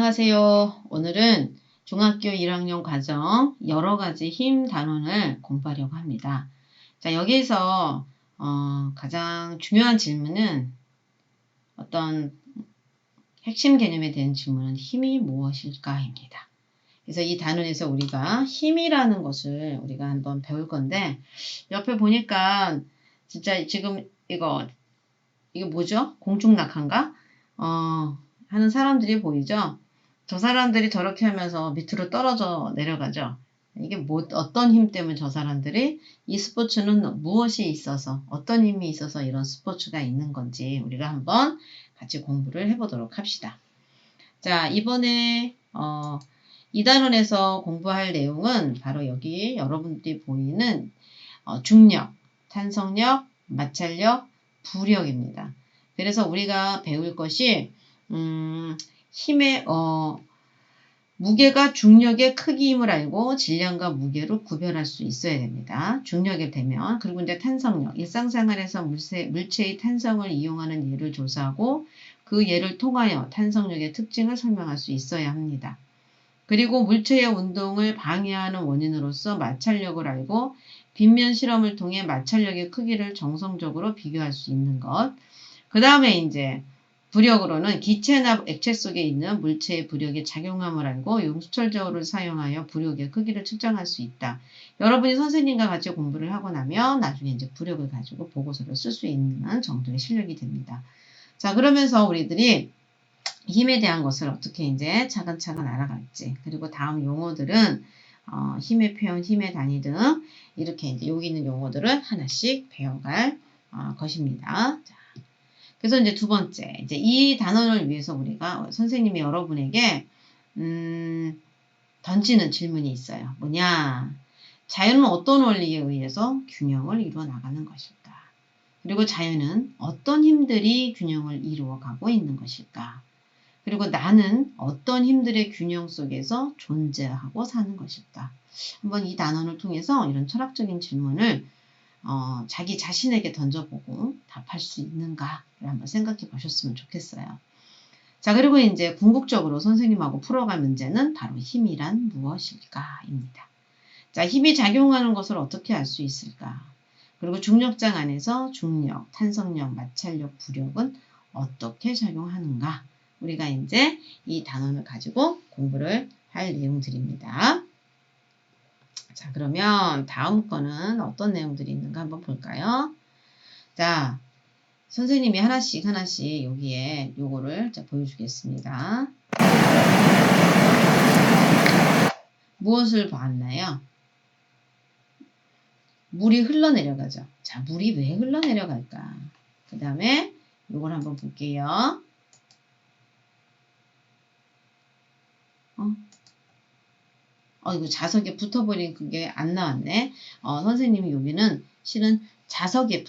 안녕하세요. 오늘은 중학교 1학년 과정 여러 가지 힘 단원을 공부하려고 합니다. 자, 여기에서 가장 중요한 질문은 어떤 핵심 개념에 대한 질문은 힘이 무엇일까입니다. 그래서 이 단원에서 우리가 힘이라는 것을 우리가 한번 배울 건데 옆에 보니까 진짜 지금 이거 뭐죠? 공중낙하인가? 하는 사람들이 보이죠? 저 사람들이 저렇게 하면서 밑으로 떨어져 내려가죠. 이게 어떤 힘 때문에 저 사람들이 이 스포츠는 무엇이 있어서 어떤 힘이 있어서 이런 스포츠가 있는 건지 우리가 한번 같이 공부를 해보도록 합시다. 자, 이번에 이 단원에서 공부할 내용은 바로 여기 여러분들이 보이는 중력, 탄성력, 마찰력, 부력입니다. 그래서 우리가 배울 것이 힘의 무게가 중력의 크기임을 알고 질량과 무게로 구별할 수 있어야 됩니다. 중력이 되면 그리고 이제 탄성력, 일상생활에서 물체의 탄성을 이용하는 예를 조사하고 그 예를 통하여 탄성력의 특징을 설명할 수 있어야 합니다. 그리고 물체의 운동을 방해하는 원인으로서 마찰력을 알고 빗면 실험을 통해 마찰력의 크기를 정성적으로 비교할 수 있는 것. 그 다음에 이제 부력으로는 기체나 액체 속에 있는 물체의 부력이 작용함을 알고 용수철저울을 사용하여 부력의 크기를 측정할 수 있다. 여러분이 선생님과 같이 공부를 하고 나면 나중에 이제 부력을 가지고 보고서를 쓸 수 있는 정도의 실력이 됩니다. 자, 그러면서 우리들이 힘에 대한 것을 어떻게 이제 차근차근 알아갈지, 그리고 다음 용어들은 힘의 표현, 힘의 단위 등 이렇게 이제 여기 있는 용어들을 하나씩 배워갈 것입니다. 자, 그래서 이제 두 번째, 이제 이 단원을 위해서 우리가 선생님이 여러분에게 던지는 질문이 있어요. 뭐냐? 자연은 어떤 원리에 의해서 균형을 이루어 나가는 것일까? 그리고 자연은 어떤 힘들이 균형을 이루어 가고 있는 것일까? 그리고 나는 어떤 힘들의 균형 속에서 존재하고 사는 것일까? 한번 이 단원을 통해서 이런 철학적인 질문을 자기 자신에게 던져보고 답할 수 있는가를 한번 생각해 보셨으면 좋겠어요. 자, 그리고 이제 궁극적으로 선생님하고 풀어갈 문제는 바로 힘이란 무엇일까입니다. 자, 힘이 작용하는 것을 어떻게 알 수 있을까? 그리고 중력장 안에서 중력, 탄성력, 마찰력, 부력은 어떻게 작용하는가? 우리가 이제 이 단원을 가지고 공부를 할 내용들입니다. 자, 그러면 다음 거는 어떤 내용들이 있는가 한번 볼까요? 자, 선생님이 하나씩 여기에 요거를 보여주겠습니다. 무엇을 보았나요? 물이 흘러내려가죠. 자, 물이 왜 흘러내려갈까? 그 다음에 요걸 한번 볼게요. 이거 자석에 붙어버린 그게 안 나왔네. 선생님이 여기는 실은 자석에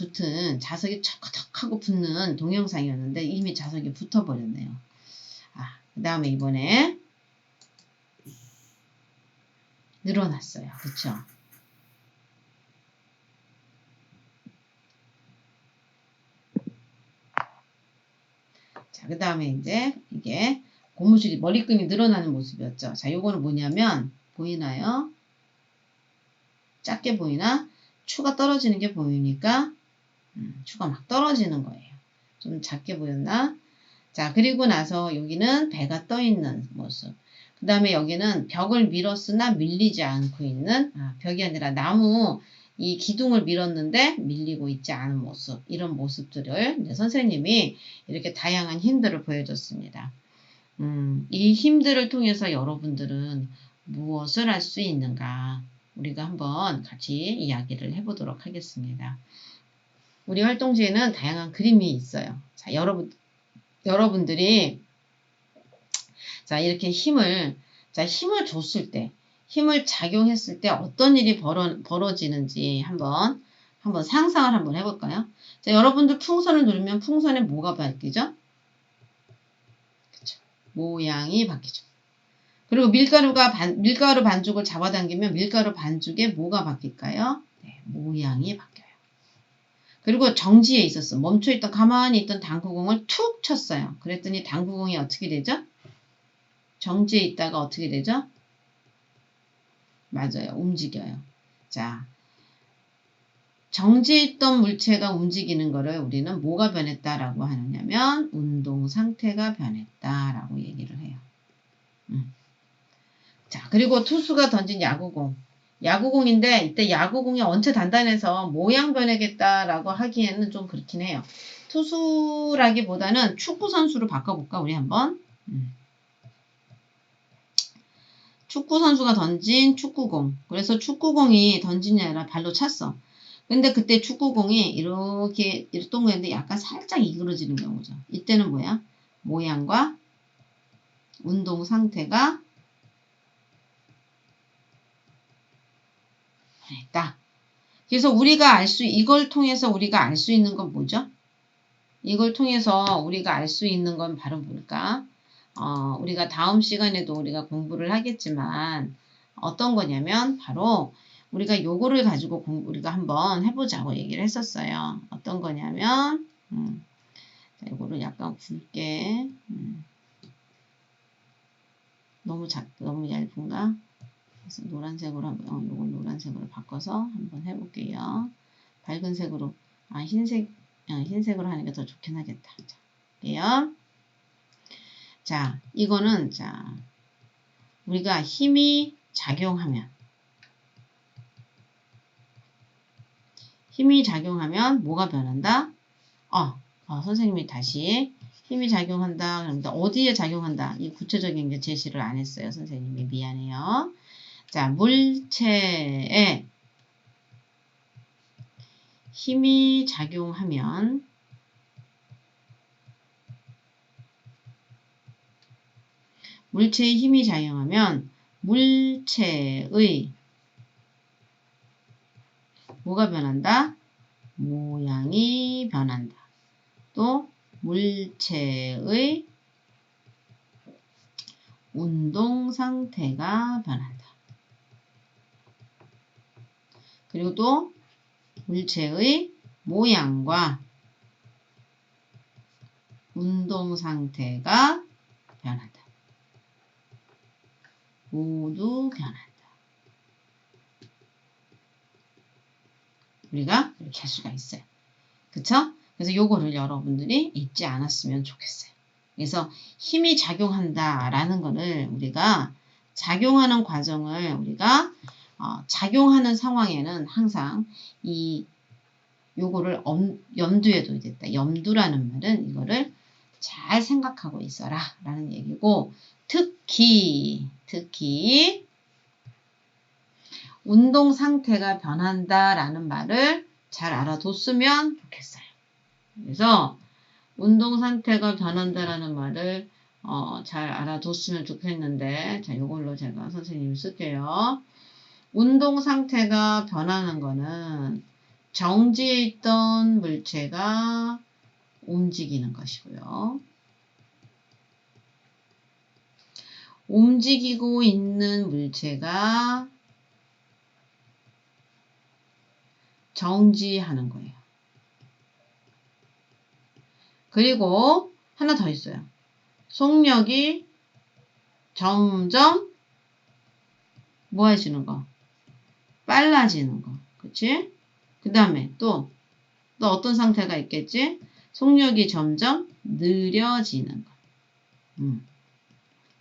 자석이 척척하고 붙는 동영상이었는데 이미 자석이 붙어버렸네요. 그 다음에 이번에 늘어났어요. 그쵸? 자, 그 다음에 이제 이게 고무줄이 머리끈이 늘어나는 모습이었죠. 자, 요거는 뭐냐면 보이나요? 작게 보이나? 추가 떨어지는 게 보이니까 추가 막 떨어지는 거예요. 좀 작게 보였나? 자, 그리고 나서 여기는 배가 떠 있는 모습. 그 다음에 여기는 벽을 밀었으나 밀리지 않고 있는, 벽이 아니라 나무 이 기둥을 밀었는데 밀리고 있지 않은 모습. 이런 모습들을 이제 선생님이 이렇게 다양한 힘들을 보여줬습니다. 이 힘들을 통해서 여러분들은 무엇을 할 수 있는가? 우리가 한번 같이 이야기를 해보도록 하겠습니다. 우리 활동지에는 다양한 그림이 있어요. 자, 여러분들이 자, 이렇게 힘을 줬을 때, 힘을 작용했을 때 어떤 일이 벌어지는지 한번 상상을 한번 해볼까요? 자, 여러분들 풍선을 누르면 풍선에 뭐가 바뀌죠? 그쵸. 모양이 바뀌죠. 그리고 밀가루 반죽을 잡아당기면 밀가루 반죽에 뭐가 바뀔까요? 네, 모양이 바뀌어요. 그리고 정지에 있었어. 멈춰있던 가만히 있던 당구공을 툭 쳤어요. 그랬더니 당구공이 어떻게 되죠? 정지해 있다가 어떻게 되죠? 맞아요. 움직여요. 자, 정지해 있던 물체가 움직이는 거를 우리는 뭐가 변했다라고 하느냐면 운동 상태가 변했다라고 얘기를 해요. 자, 그리고 투수가 던진 야구공. 야구공인데 이때 야구공이 언체 단단해서 모양 변하겠다라고 하기에는 좀 그렇긴 해요. 투수라기보다는 축구 선수로 바꿔볼까 우리 한번. 축구 선수가 던진 축구공. 그래서 축구공이 던진 게 아니라 발로 찼어. 근데 그때 축구공이 이렇게 동그랬는데 약간 살짝 이그러지는 경우죠. 이때는 뭐야? 모양과 운동 상태가 변했다. 그래서 이걸 통해서 우리가 알 수 있는 건 뭐죠? 이걸 통해서 우리가 알 수 있는 건 바로 뭘까? 우리가 다음 시간에도 우리가 공부를 하겠지만 어떤 거냐면 바로 우리가 요거를 가지고 우리가 한번 해보자고 얘기를 했었어요. 어떤 거냐면 자, 요거를 약간 굵게 너무 얇은가? 그래서 노란색으로 요걸 노란색으로 바꿔서 한번 해볼게요. 밝은 색으로 흰색으로 하는 게 더 좋긴 하겠다. 자, 볼게요. 자, 이거는 우리가 힘이 작용하면 뭐가 변한다? 선생님이 다시 힘이 작용한다. 그런데 어디에 작용한다? 이 구체적인 게 제시를 안 했어요. 선생님이 미안해요. 자, 물체에 힘이 작용하면 물체의 힘이 작용하면 물체의 뭐가 변한다? 모양이 변한다. 또 물체의 운동 상태가 변한다. 그리고 또 물체의 모양과 운동 상태가 변한다. 모두 변한다. 우리가 이렇게 할 수가 있어요. 그쵸? 그래서 요거를 여러분들이 잊지 않았으면 좋겠어요. 그래서 힘이 작용한다라는 거를 우리가 작용하는 과정을 우리가 작용하는 상황에는 항상 요거를 염두에 둬야 됐다. 염두라는 말은 이거를 잘 생각하고 있어라 라는 얘기고 특히 운동 상태가 변한다라는 말을 잘 알아뒀으면 좋겠어요. 그래서 운동 상태가 변한다라는 말을 잘 알아뒀으면 좋겠는데 자 이걸로 제가 선생님이 쓸게요. 운동 상태가 변하는 거는 정지해 있던 물체가 움직이는 것이고요. 움직이고 있는 물체가 정지하는 거예요. 그리고 하나 더 있어요. 속력이 점점 뭐 해지는 거? 빨라지는 거. 그치? 그 다음에 또 어떤 상태가 있겠지? 속력이 점점 느려지는 거.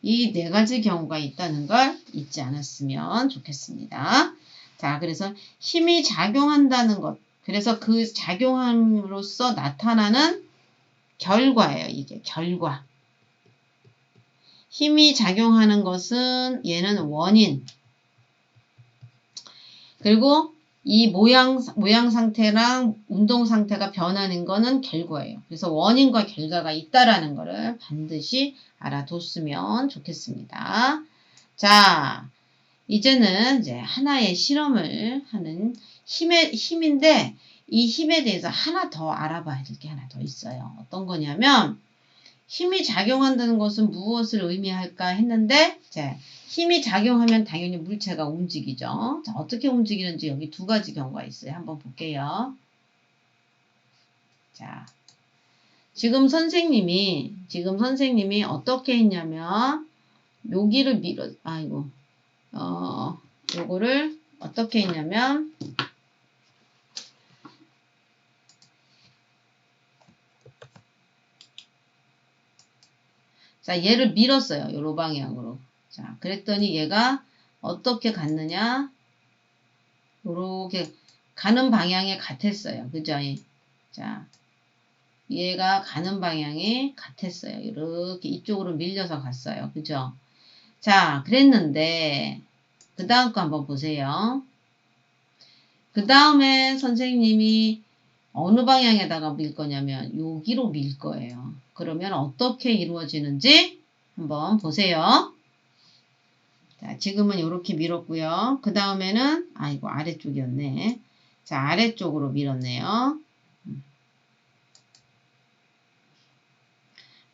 이 네 가지 경우가 있다는 걸 잊지 않았으면 좋겠습니다. 자, 그래서 힘이 작용한다는 것. 그래서 그 작용함으로써 나타나는 결과예요. 이게 결과. 힘이 작용하는 것은 얘는 원인. 그리고 이 모양 상태랑 운동 상태가 변하는 거는 결과예요. 그래서 원인과 결과가 있다라는 거를 반드시 알아뒀으면 좋겠습니다. 자, 이제는 이제 하나의 실험을 하는 힘인데 이 힘에 대해서 하나 더 알아봐야 될 게 하나 더 있어요. 어떤 거냐면 힘이 작용한다는 것은 무엇을 의미할까 했는데 힘이 작용하면 당연히 물체가 움직이죠. 자, 어떻게 움직이는지 여기 두 가지 경우가 있어요. 한번 볼게요. 자, 지금 선생님이 어떻게 했냐면 여기를 아이고, 요거를 어떻게 했냐면, 자, 얘를 밀었어요. 요로 방향으로. 자, 그랬더니 얘가 어떻게 갔느냐? 요렇게 가는 방향이 같았어요. 그죠? 자, 얘가 가는 방향이 같았어요. 이렇게 이쪽으로 밀려서 갔어요. 그죠? 자, 그랬는데, 그 다음 거 한번 보세요. 그 다음에 선생님이 어느 방향에다가 밀 거냐면, 여기로 밀 거예요. 그러면 어떻게 이루어지는지 한번 보세요. 자, 지금은 이렇게 밀었고요. 그 다음에는, 아이고, 아래쪽이었네. 자, 아래쪽으로 밀었네요.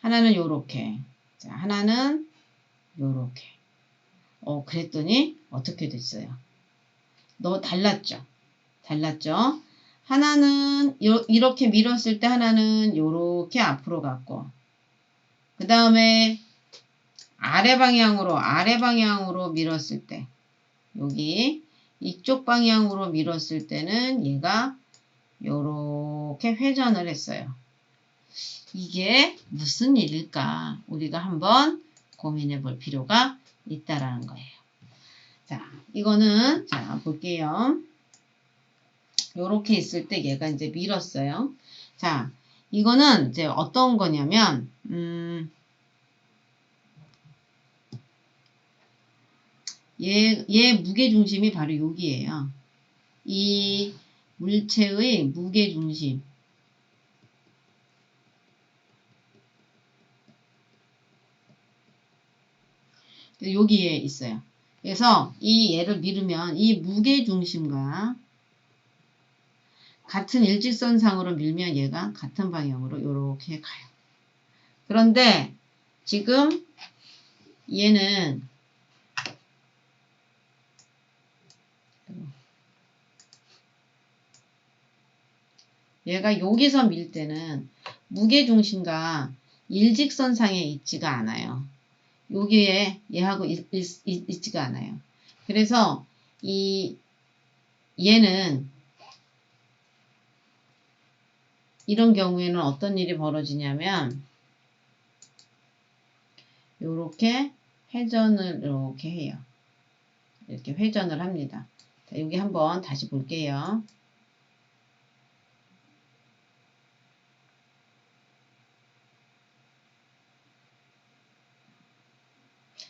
하나는 요렇게. 자, 하나는 요렇게. 그랬더니 어떻게 됐어요? 달랐죠? 달랐죠? 하나는 이렇게 밀었을 때 하나는 요렇게 앞으로 갔고, 그 다음에 아래 방향으로 밀었을 때, 여기 이쪽 방향으로 밀었을 때는 얘가 요렇게 회전을 했어요. 이게 무슨 일일까? 우리가 한번 고민해 볼 필요가 있다라는 거예요. 자, 이거는, 자, 볼게요. 요렇게 있을 때 얘가 이제 밀었어요. 자, 이거는 이제 어떤 거냐면, 얘 무게중심이 바로 여기에요. 이 물체의 무게중심. 여기에 있어요. 그래서 이 얘를 밀으면 이 무게중심과 같은 일직선상으로 밀면 얘가 같은 방향으로 이렇게 가요. 그런데 지금 얘는 얘가 여기서 밀 때는 무게중심과 일직선상에 있지가 않아요. 여기에 얘하고 있지가 않아요. 그래서 얘는 이런 경우에는 어떤 일이 벌어지냐면 요렇게 회전을 이렇게 해요. 이렇게 회전을 합니다. 자, 여기 한번 다시 볼게요.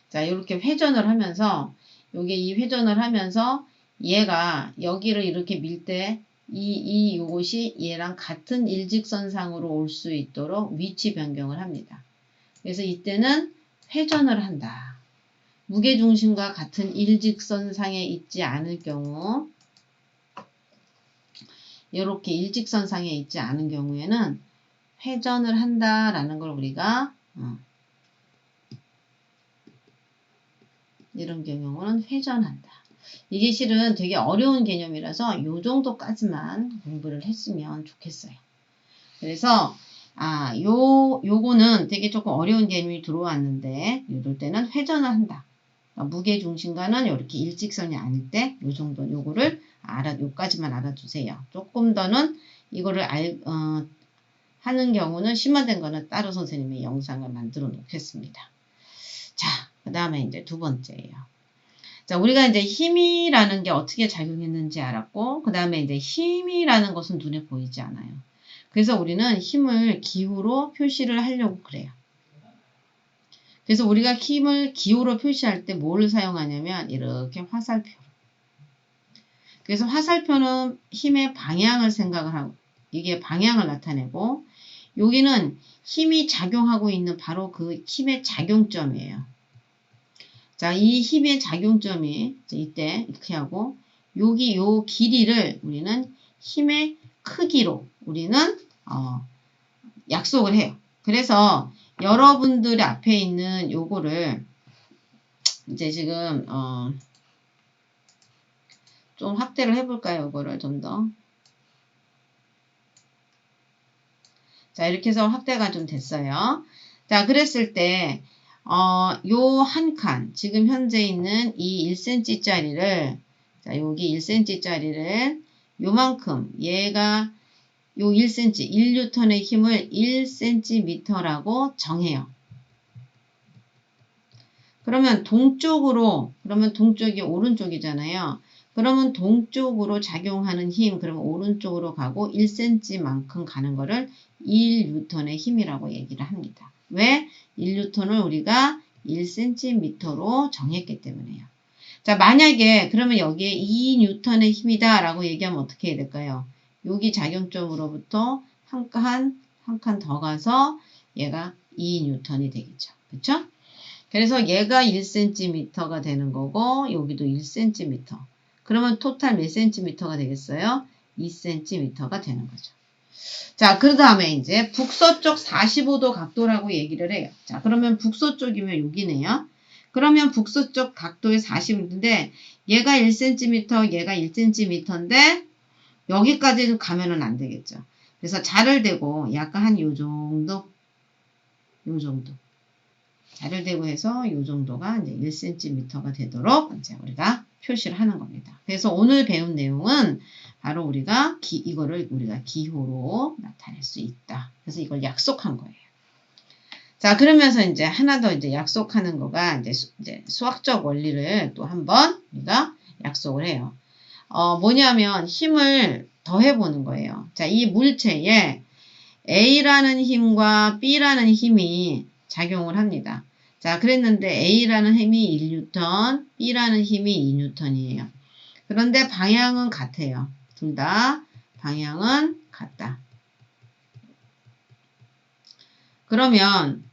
자, 이렇게 회전을 하면서 요게 이 회전을 하면서 얘가 여기를 이렇게 밀 때 요것이 얘랑 같은 일직선상으로 올 수 있도록 위치 변경을 합니다. 그래서 이때는 회전을 한다. 무게중심과 같은 일직선상에 있지 않을 경우, 이렇게 일직선상에 있지 않은 경우에는 회전을 한다라는 걸 우리가 이런 경우는 회전한다. 이게 실은 되게 어려운 개념이라서 이 정도까지만 공부를 했으면 좋겠어요. 그래서 요거는 되게 조금 어려운 개념이 들어왔는데 이럴 때는 회전을 한다. 그러니까 무게중심과는 이렇게 일직선이 아닐 때 요 정도 요거를 요까지만 알아두세요. 조금 더는 이거를 하는 경우는 심화된 거는 따로 선생님의 영상을 만들어 놓겠습니다. 자, 그 다음에 이제 두 번째예요. 자, 우리가 이제 힘이라는 게 어떻게 작용했는지 알았고, 그 다음에 이제 힘이라는 것은 눈에 보이지 않아요. 그래서 우리는 힘을 기호로 표시를 하려고 그래요. 그래서 우리가 힘을 기호로 표시할 때 뭘 사용하냐면 이렇게 화살표. 그래서 화살표는 힘의 방향을 생각을 하고 이게 방향을 나타내고 여기는 힘이 작용하고 있는 바로 그 힘의 작용점이에요. 자, 이 힘의 작용점이 이때 이렇게 하고 여기 요 길이를 우리는 힘의 크기로 우리는 약속을 해요. 그래서 여러분들 앞에 있는 요거를 이제 지금 좀 확대를 해볼까요? 요거를 좀 더. 자, 이렇게 해서 확대가 좀 됐어요. 자, 그랬을 때 요 한 칸, 지금 현재 있는 이 1cm짜리를, 자, 여기 1cm짜리를 요만큼, 얘가 요 1cm, 1N의 힘을 1cm라고 정해요. 그러면 동쪽이 오른쪽이잖아요. 그러면 동쪽으로 작용하는 힘, 그러면 오른쪽으로 가고 1cm만큼 가는 거를 1N의 힘이라고 얘기를 합니다. 왜? 1N을 우리가 1cm로 정했기 때문에요. 자, 만약에 그러면 여기에 2N의 힘이다 라고 얘기하면 어떻게 해야 될까요? 여기 작용점으로부터 한 칸 더 가서 얘가 2N이 되겠죠. 그쵸? 그래서 얘가 1cm가 되는 거고 여기도 1cm. 그러면 토탈 몇 cm가 되겠어요? 2cm가 되는 거죠. 자, 그 다음에 이제 북서쪽 45도 각도라고 얘기를 해요. 자, 그러면 북서쪽이면 여기네요. 그러면 북서쪽 각도의 45도인데 얘가 1cm, 얘가 1cm인데 여기까지 가면은 안 되겠죠. 그래서 자를 대고 약간 한 요 정도. 자를 대고 해서 요 정도가 이제 1cm가 되도록 이제 우리가 표시를 하는 겁니다. 그래서 오늘 배운 내용은 바로 이거를 우리가 기호로 나타낼 수 있다. 그래서 이걸 약속한 거예요. 자, 그러면서 이제 하나 더 이제 약속하는 거가 이제 수학적 원리를 또 한번 우리가 약속을 해요. 뭐냐면 힘을 더해보는 거예요. 자, 이 물체에 A라는 힘과 B라는 힘이 작용을 합니다. 자, 그랬는데 A라는 힘이 1N, B라는 힘이 2N이에요. 그런데 방향은 같아요. 둘 다 방향은 같다. 그러면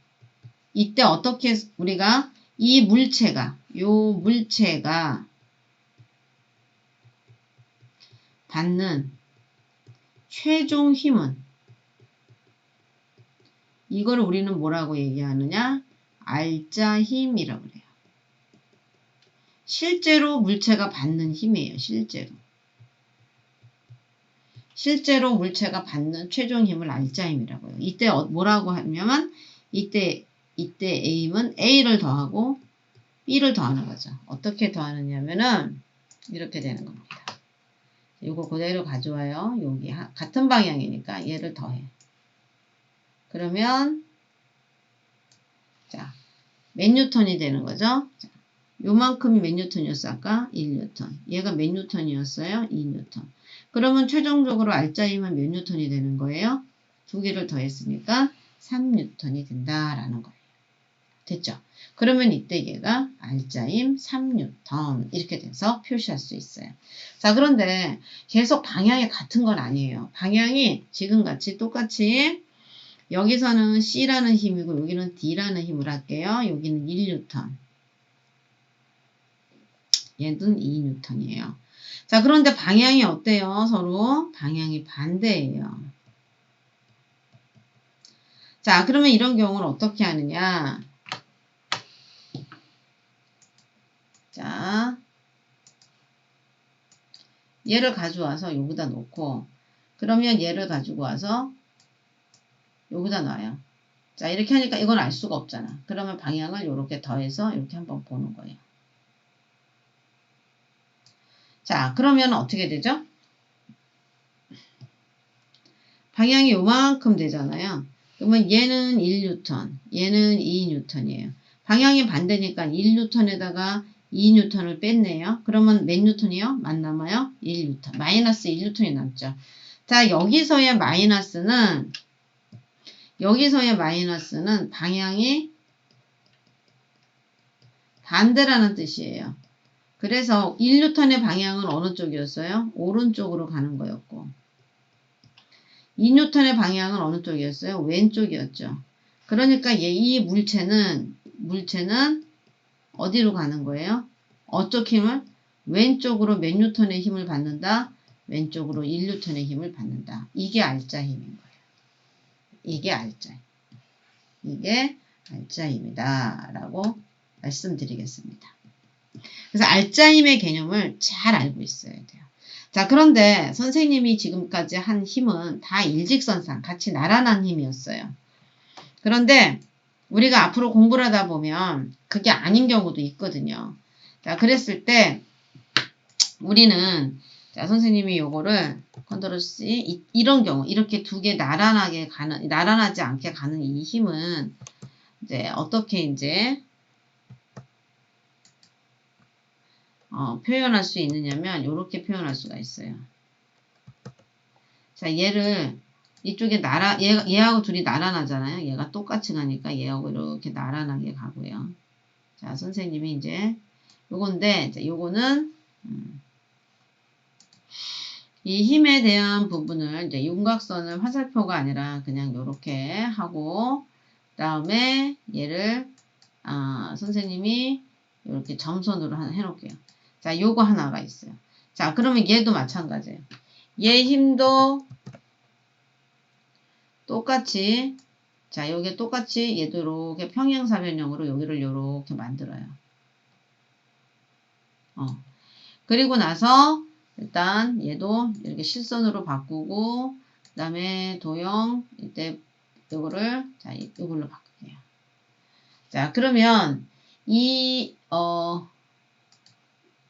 이때 어떻게 우리가 이 물체가 받는 최종 힘은 이걸 우리는 뭐라고 얘기하느냐? 알자 힘이라고 그래요. 실제로 물체가 받는 힘이에요. 실제로 물체가 받는 최종 힘을 알자 힘이라고 해요. 이때 뭐라고 하냐면 이때 A는 A를 더하고 B를 더하는 거죠. 어떻게 더하느냐면은 이렇게 되는 겁니다. 이거 그대로 가져와요. 여기 같은 방향이니까 얘를 더해. 그러면 자, 몇 뉴턴이 되는 거죠? 자, 요만큼이 몇 뉴턴이었어? 아까 1뉴턴. 얘가 몇 뉴턴이었어요? 2뉴턴. 그러면 최종적으로 알자 힘은 몇 뉴턴이 되는 거예요? 두 개를 더했으니까 3뉴턴이 된다라는 거예요. 됐죠? 그러면 이때 얘가 알자 힘 3뉴턴 이렇게 돼서 표시할 수 있어요. 자, 그런데 계속 방향이 같은 건 아니에요. 방향이 지금같이 똑같이 여기서는 C라는 힘이고 여기는 D라는 힘을 할게요. 여기는 1뉴턴. 얘는 2뉴턴이에요. 자, 그런데 방향이 어때요? 서로 방향이 반대예요. 자, 그러면 이런 경우는 어떻게 하느냐? 자, 얘를 가져와서 여기다 놓고 그러면 얘를 가지고 와서 여기다 놔요. 자, 이렇게 하니까 이건 알 수가 없잖아. 그러면 방향을 이렇게 더해서 이렇게 한번 보는 거예요. 자, 그러면 어떻게 되죠? 방향이 요만큼 되잖아요. 그러면 얘는 1뉴턴, 얘는 2뉴턴이에요. 방향이 반대니까 1뉴턴에다가 2뉴턴을 뺐네요. 그러면 몇 뉴턴이요? 만 남아요? 1뉴턴. 마이너스 1뉴턴이 남죠. 자, 여기서의 마이너스는 방향이 반대라는 뜻이에요. 그래서 1뉴턴의 방향은 어느 쪽이었어요? 오른쪽으로 가는 거였고 2뉴턴의 방향은 어느 쪽이었어요? 왼쪽이었죠. 그러니까 이 물체는 어디로 가는 거예요? 어쪽 힘을? 왼쪽으로 몇 뉴턴의 힘을 받는다? 왼쪽으로 1뉴턴의 힘을 받는다. 이게 알자 힘인 거예요. 이게 알자 힘이다 라고 말씀드리겠습니다. 그래서 알자 힘의 개념을 잘 알고 있어야 돼요. 자, 그런데 선생님이 지금까지 한 힘은 다 일직선상 같이 나란한 힘이었어요. 그런데 우리가 앞으로 공부를 하다 보면 그게 아닌 경우도 있거든요. 자, 그랬을 때 우리는 자, 선생님이 요거를 컨트롤 C 이런 경우 이렇게 두 개 나란하지 않게 가는 이 힘은 이제 어떻게 이제 표현할 수 있느냐면 이렇게 표현할 수가 있어요. 자, 얘를 이쪽에 얘하고 둘이 나란하잖아요. 얘가 똑같이 가니까 얘하고 이렇게 나란하게 가고요. 자, 선생님이 이제 요건데 이제 요거는 이 힘에 대한 부분을 이제 윤곽선을 화살표가 아니라 그냥 요렇게 하고 그다음에 얘를 선생님이 이렇게 점선으로 해놓을게요. 자, 요거 하나가 있어요. 자, 그러면 얘도 마찬가지예요. 얘 힘도 똑같이 자, 여기 똑같이 얘도 이렇게 평행사변형으로 여기를 이렇게 만들어요. 그리고 나서 일단 얘도 이렇게 실선으로 바꾸고 그 다음에 도형 이때 요거를 자, 이걸로 바꿀게요. 자, 그러면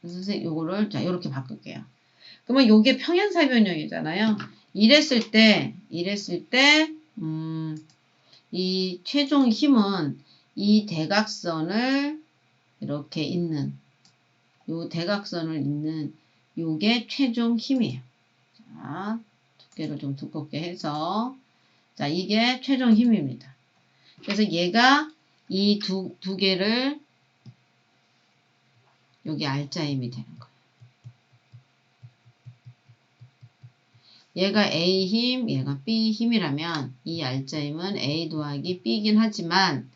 선생님 요거를 자, 요렇게 바꿀게요. 그러면 요게 평행사변형이잖아요. 이랬을 때 이 최종 힘은 이 대각선을 이렇게 잇는 요 대각선을 잇는 요게 최종 힘이에요. 자, 두께를 좀 두껍게 해서 자, 이게 최종 힘입니다. 그래서 얘가 이 두 개를 여기 알짜 힘이 되는 거예요. 얘가 A 힘, 얘가 B 힘이라면 이 알짜 힘은 A 더하기 B이긴 하지만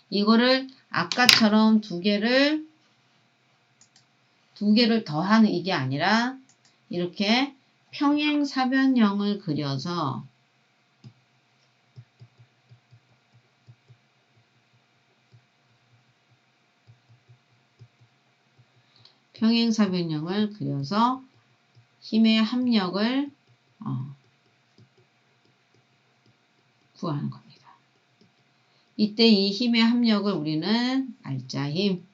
이거를 아까처럼 두 개를 더하는 이게 아니라 이렇게 평행사변형을 그려서 힘의 합력을 구하는 겁니다. 이때 이 힘의 합력을 우리는 알짜 힘,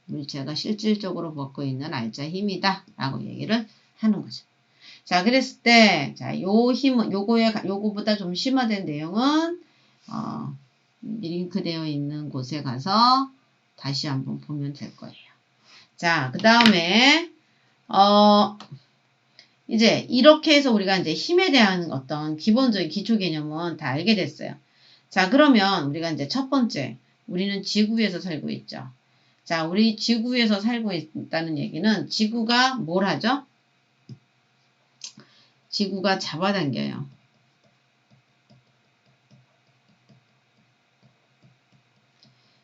물체가 실질적으로 먹고 있는 알짜 힘이다 라고 얘기를 하는 거죠. 자, 그랬을 때, 자, 요 힘은, 요거보다 좀 심화된 내용은, 링크되어 있는 곳에 가서 다시 한번 보면 될 거예요. 자, 그 다음에, 이제 이렇게 해서 우리가 이제 힘에 대한 어떤 기본적인 기초 개념은 다 알게 됐어요. 자, 그러면 우리가 이제 첫 번째, 우리는 지구에서 살고 있죠. 자, 우리 지구에서 살고 있다는 얘기는 지구가 뭘 하죠? 지구가 잡아당겨요.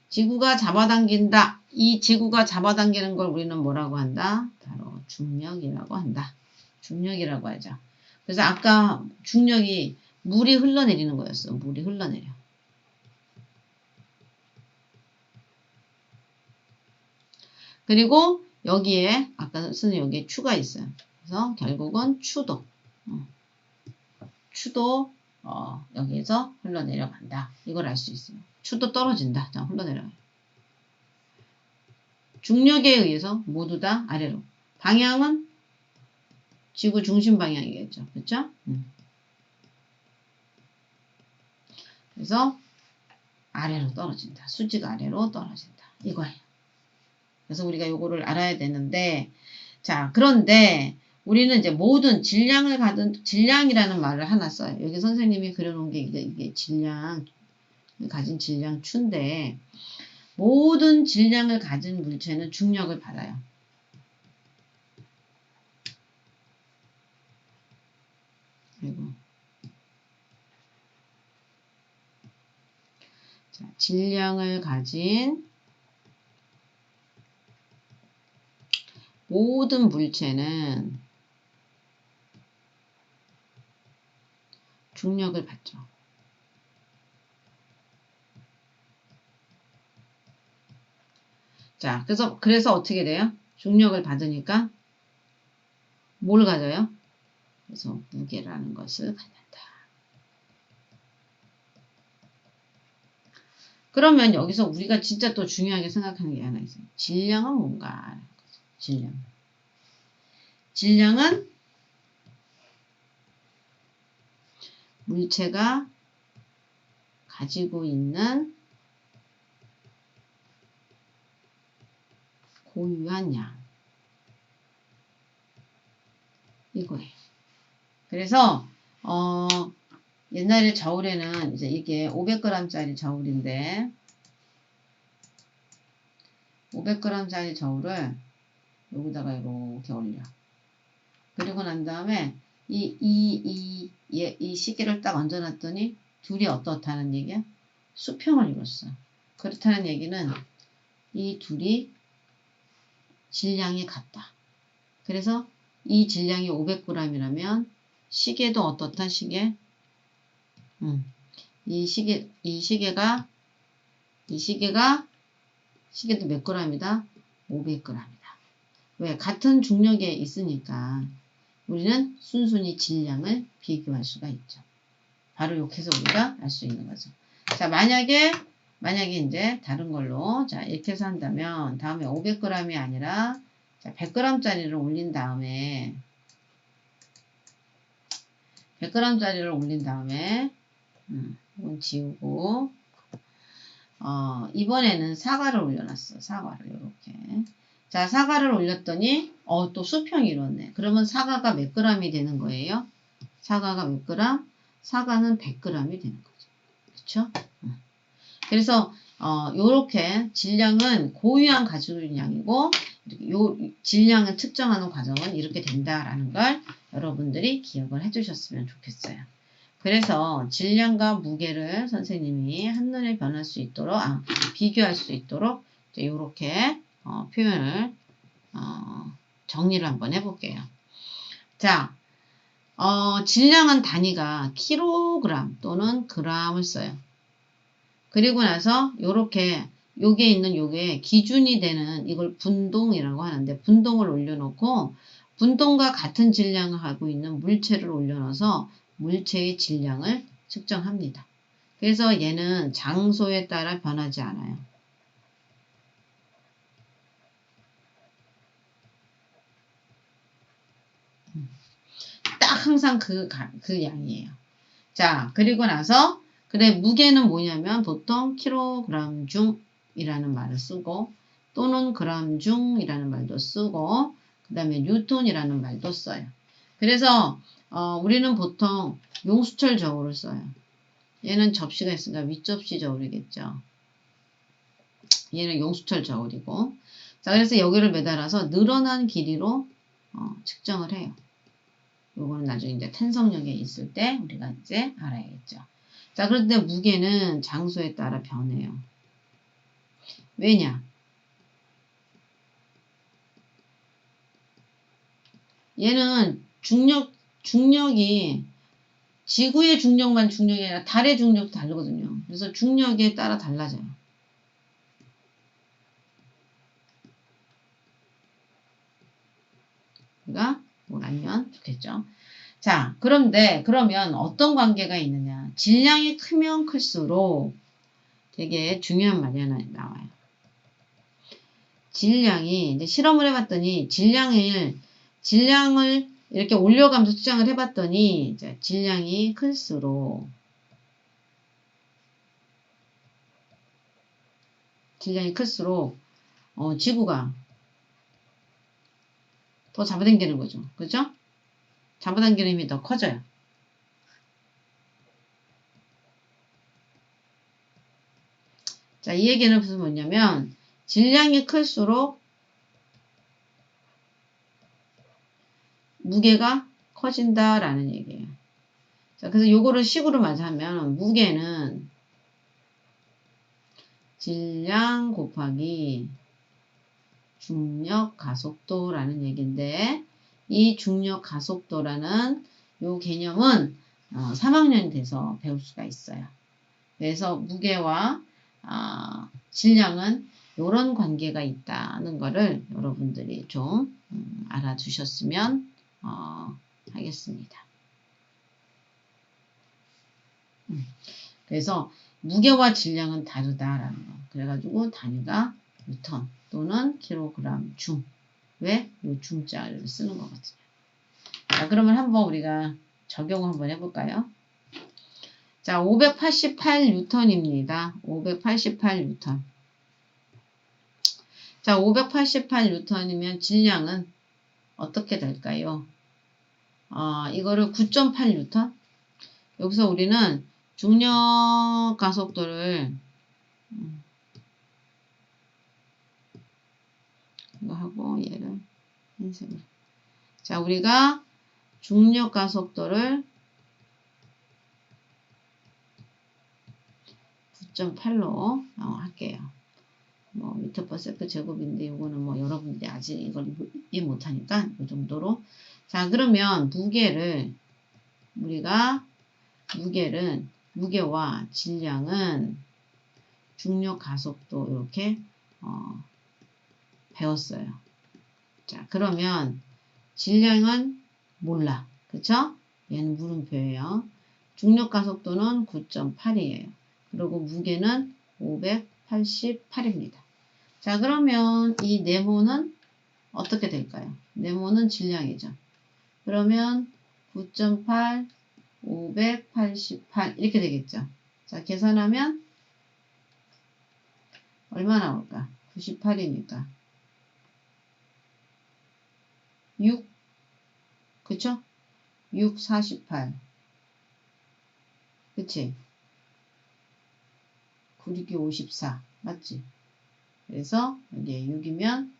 지구가 잡아당긴다. 이 지구가 잡아당기는 걸 우리는 뭐라고 한다? 바로 중력이라고 한다. 중력이라고 하죠. 그래서 아까 중력이 물이 흘러내리는 거였어. 물이 흘러내려. 그리고 여기에 아까 쓰는 여기에 추가 있어요. 그래서 결국은 추도. 추도 여기에서 흘러내려간다. 이걸 알 수 있어요. 추도 떨어진다. 자, 흘러내려가요. 중력에 의해서 모두 다 아래로. 방향은 지구 중심 방향이겠죠. 그렇죠? 그래서 아래로 떨어진다. 수지가 아래로 떨어진다. 이거예요. 그래서 우리가 요거를 알아야 되는데 자, 그런데 우리는 이제 모든 질량이라는 말을 하나 써요. 여기 선생님이 그려놓은 게 이게 가진 질량 추인데 모든 질량을 가진 물체는 중력을 받아요. 그리고 자, 질량을 가진 모든 물체는 중력을 받죠. 자, 그래서 어떻게 돼요? 중력을 받으니까 뭘 가져요? 그래서 무게라는 것을 갖는다. 그러면 여기서 우리가 진짜 또 중요하게 생각하는 게 하나 있어요. 질량은 뭔가? 질량. 질량은 물체가 가지고 있는 고유한 양. 이거예요. 그래서, 옛날에 저울에는 이제 이게 500g짜리 저울인데, 500g짜리 저울을 여기다가 이렇게 올려. 그리고 난 다음에 이 시계를 딱 얹어놨더니 둘이 어떻다는 얘기야? 수평을 이뤘어. 그렇다는 얘기는 이 둘이 질량이 같다. 그래서 이 질량이 500g이라면 시계도 어떻다 시계? 시계도 몇 g이다? 500g이다. 왜? 같은 중력에 있으니까 우리는 순순히 질량을 비교할 수가 있죠. 바로 이렇게 해서 우리가 알 수 있는 거죠. 자, 만약에 이제 다른 걸로 자 이렇게 해서 한다면 다음에 500g이 아니라 자 100g짜리를 올린 다음에 100g짜리를 올린 다음에 이건 지우고 이번에는 사과를 올려놨어. 사과를 이렇게. 자, 사과를 올렸더니 또 수평이 이렇네. 그러면 사과가 몇 g이 되는 거예요? 사과가 몇 g? 사과는 100g이 되는 거죠. 그렇죠? 그래서 요렇게 질량은 고유한 가지고 있는 양이고 요 질량을 측정하는 과정은 이렇게 된다라는 걸 여러분들이 기억을 해주셨으면 좋겠어요. 그래서 질량과 무게를 선생님이 한눈에 변할 수 있도록 비교할 수 있도록 이렇게 표현을 정리를 한번 해볼게요. 자, 질량은 단위가 킬로그램 또는 그램을 써요. 그리고 나서 요렇게 요게 있는 요게 기준이 되는 이걸 분동이라고 하는데 분동을 올려놓고 분동과 같은 질량을 하고 있는 물체를 올려놔서 물체의 질량을 측정합니다. 그래서 얘는 장소에 따라 변하지 않아요. 딱 항상 그 양이에요. 자, 그리고 나서 그래 무게는 뭐냐면 보통 킬로그램 중이라는 말을 쓰고 또는 그램 중이라는 말도 쓰고 그 다음에 뉴턴이라는 말도 써요. 그래서 우리는 보통 용수철 저울을 써요. 얘는 접시가 있으니까 윗접시 저울이겠죠. 얘는 용수철 저울이고 자 그래서 여기를 매달아서 늘어난 길이로 측정을 해요. 요거는 나중에 이제 탄성력에 있을 때 우리가 이제 알아야겠죠. 자, 그런데 무게는 장소에 따라 변해요. 왜냐? 얘는 중력이 지구의 중력만 중력이 아니라 달의 중력도 다르거든요. 그래서 중력에 따라 달라져요. 우리가 뭘 알면 좋겠죠. 자, 그러면 어떤 관계가 있느냐. 질량이 크면 클수록 되게 중요한 말이 하나 나와요. 질량이, 이제 실험을 해봤더니 질량을 이렇게 올려가면서 측정을 해봤더니 이제 질량이 클수록 지구가 더 잡아당기는 거죠. 그죠? 잡아당기는 힘이 더 커져요. 자, 이 얘기는 무슨 뭐냐면 질량이 클수록 무게가 커진다라는 얘기예요. 자, 그래서 요거를 식으로 맞하면 무게는 질량 곱하기 중력 가속도라는 얘기인데 이 중력 가속도라는 요 개념은 3학년이 돼서 배울 수가 있어요. 그래서 무게와 질량은 이런 관계가 있다는 거를 여러분들이 좀 알아두셨으면 하겠습니다. 그래서 무게와 질량은 다르다라는 거. 그래가지고 단위가 뉴턴 또는 킬로그램 중. 왜? 요 중자를 쓰는 거거든요. 자, 그러면 한번 우리가 적용 한번 해볼까요? 자, 588뉴턴입니다. 588뉴턴. 자, 588뉴턴이면 질량은 어떻게 될까요? 이거를 9.8뉴턴? 여기서 우리는 중력 가속도를 이거 하고 얘를 흰색으로. 자, 우리가 중력 가속도를 9.8로 할게요. 뭐 미터 퍼 세컨드 제곱인데 이거는 뭐 여러분들이 아직 이걸 이해 못하니까 이 정도로. 자, 그러면 우리가 무게와 질량은 중력 가속도 이렇게 배웠어요. 자, 그러면 질량은 몰라. 그쵸? 얘는 물음표예요. 중력 가속도는 9.8이에요. 그리고 무게는 588입니다. 자, 그러면 이 네모는 어떻게 될까요? 네모는 질량이죠. 그러면 9.8, 588 이렇게 되겠죠. 자, 계산하면 얼마 나올까? 98이니까 6, 그쵸? 6, 48 그치? 9, 6, 54 맞지? 그래서 여기에 6이면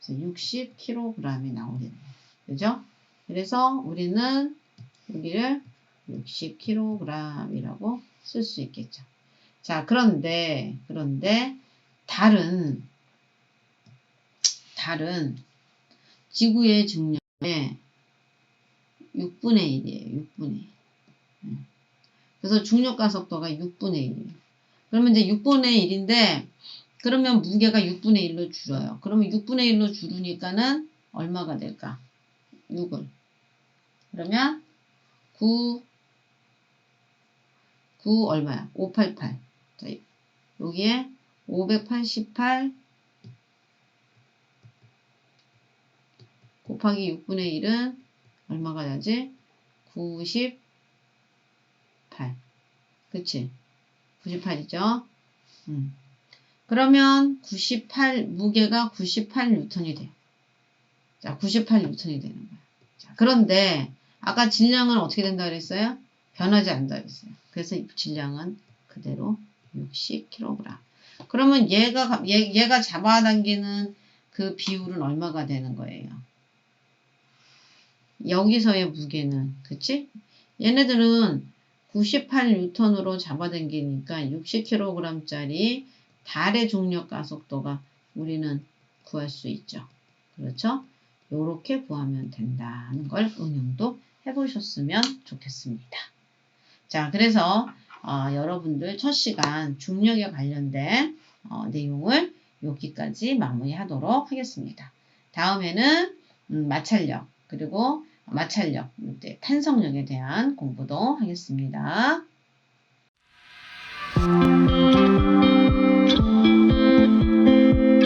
60kg이 나오겠네요. 그죠? 그래서 우리는 여기를 60kg이라고 쓸 수 있겠죠. 자, 그런데 달은 지구의 중력의 6분의 1이에요. 6분의 1. 그래서 중력 가속도가 6분의 1이에요. 그러면 이제 6분의 1인데 그러면 무게가 6분의 1로 줄어요. 그러면 6분의 1로 줄으니까는 얼마가 될까? 6을. 그러면 9 얼마야? 588. 자, 여기에 588 곱하기 6분의 1은 얼마가 나지? 98. 그치? 98이죠? 그러면 98, 무게가 98뉴턴이 돼요. 자, 98뉴턴이 되는 거야. 자, 그런데 아까 질량은 어떻게 된다 그랬어요? 변하지 않는다 그랬어요. 그래서 질량은 그대로 60kg. 그러면 얘가 잡아당기는 그 비율은 얼마가 되는 거예요? 여기서의 무게는, 그치? 얘네들은 98뉴턴으로 잡아당기니까 60kg짜리 달의 중력 가속도가 우리는 구할 수 있죠. 그렇죠? 요렇게 구하면 된다는 걸 응용도 해보셨으면 좋겠습니다. 자, 그래서 여러분들 첫 시간 중력에 관련된 내용을 여기까지 마무리하도록 하겠습니다. 다음에는 마찰력 그리고 탄성력에 대한 공부도 하겠습니다.